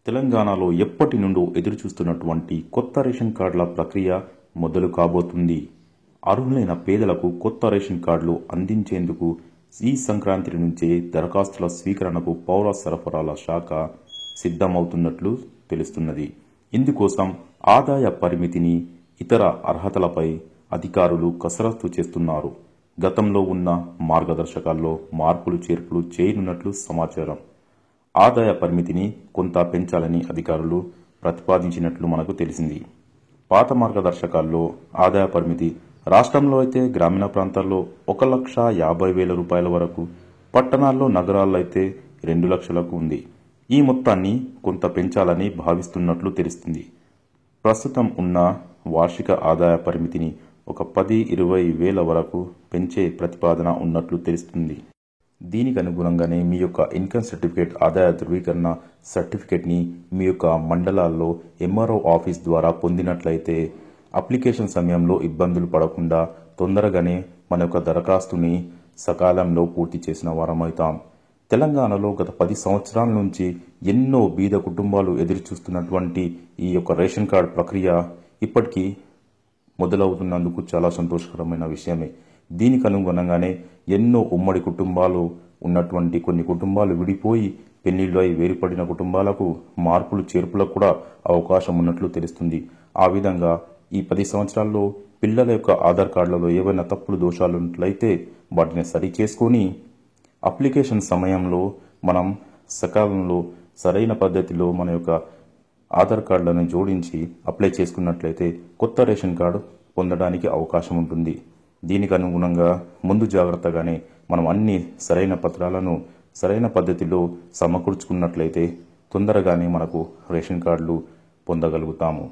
తెలంగాణలో ఎప్పటి నుండో ఎదురుచూస్తున్నటువంటి కొత్త రేషన్ కార్డుల ప్రక్రియ మొదలు కాబోతుంది. అర్హులైన పేదలకు కొత్త రేషన్ కార్డులు అందించేందుకు ఈ సంక్రాంతి నుంచే దరఖాస్తుల స్వీకరణకు పౌర సరఫరాల శాఖ సిద్ధమవుతున్నట్లు తెలుస్తున్నది. ఇందుకోసం ఆదాయ పరిమితిని, ఇతర అర్హతలపై అధికారులు కసరత్తు చేస్తున్నారు. గతంలో ఉన్న మార్గదర్శకాల్లో మార్పులు చేర్పులు చేయనున్నట్లు సమాచారం. ఆదాయ పరిమితిని కొంత పెంచాలని అధికారులు ప్రతిపాదించినట్లు మనకు తెలిసింది. పాత మార్గదర్శకాల్లో ఆదాయ పరిమితి రాష్ట్రంలో అయితే గ్రామీణ ప్రాంతాల్లో 1,50,000 రూపాయల వరకు, పట్టణాల్లో నగరాల్లో అయితే 2 లక్షలకు ఉంది. ఈ మొత్తాన్ని కొంత పెంచాలని భావిస్తున్నట్లు తెలుస్తుంది. ప్రస్తుతం ఉన్న వార్షిక ఆదాయ పరిమితిని ఒక 10-20 వేల వరకు పెంచే ప్రతిపాదన ఉన్నట్లు తెలుస్తుంది. దీనికి అనుగుణంగానే మీ యొక్క ఇన్కమ్ సర్టిఫికేట్, ఆదాయ ధృవీకరణ సర్టిఫికేట్ని మీ యొక్క మండలాల్లో ఎంఆర్ఓ ఆఫీస్ ద్వారా పొందినట్లయితే అప్లికేషన్ సమయంలో ఇబ్బందులు పడకుండా తొందరగానే మన యొక్క దరఖాస్తుని సకాలంలో పూర్తి చేసిన వారమవుతాం. తెలంగాణలో గత 10 సంవత్సరాల నుంచి ఎన్నో బీద కుటుంబాలు ఎదురుచూస్తున్నటువంటి ఈ యొక్క రేషన్ కార్డు ప్రక్రియ ఇప్పటికీ మొదలవుతున్నందుకు చాలా సంతోషకరమైన విషయమే. దీనికి అనుగుణంగానే ఎన్నో ఉమ్మడి కుటుంబాలు ఉన్నటువంటి కొన్ని కుటుంబాలు విడిపోయి పెళ్లిళ్ళు అయి వేరుపడిన కుటుంబాలకు మార్పులు చేర్పులకు కూడా అవకాశం ఉన్నట్లు తెలుస్తుంది. ఆ విధంగా ఈ 10 సంవత్సరాల్లో పిల్లల యొక్క ఆధార్ కార్డులలో ఏవైనా తప్పులు దోషాలు ఉన్నట్లయితే వాటిని సరి చేసుకొని అప్లికేషన్ సమయంలో మనం సకాలంలో సరైన పద్ధతిలో మన యొక్క ఆధార్ కార్డులను జోడించి అప్లై చేసుకున్నట్లయితే కొత్త రేషన్ కార్డు పొందడానికి అవకాశం ఉంటుంది. దీనికి అనుగుణంగా ముందు జాగ్రత్తగానే మనం అన్ని సరైన పత్రాలను సరైన పద్ధతిలో సమకూర్చుకున్నట్లయితే తొందరగానే మనకు రేషన్ కార్డులు పొందగలుగుతాము.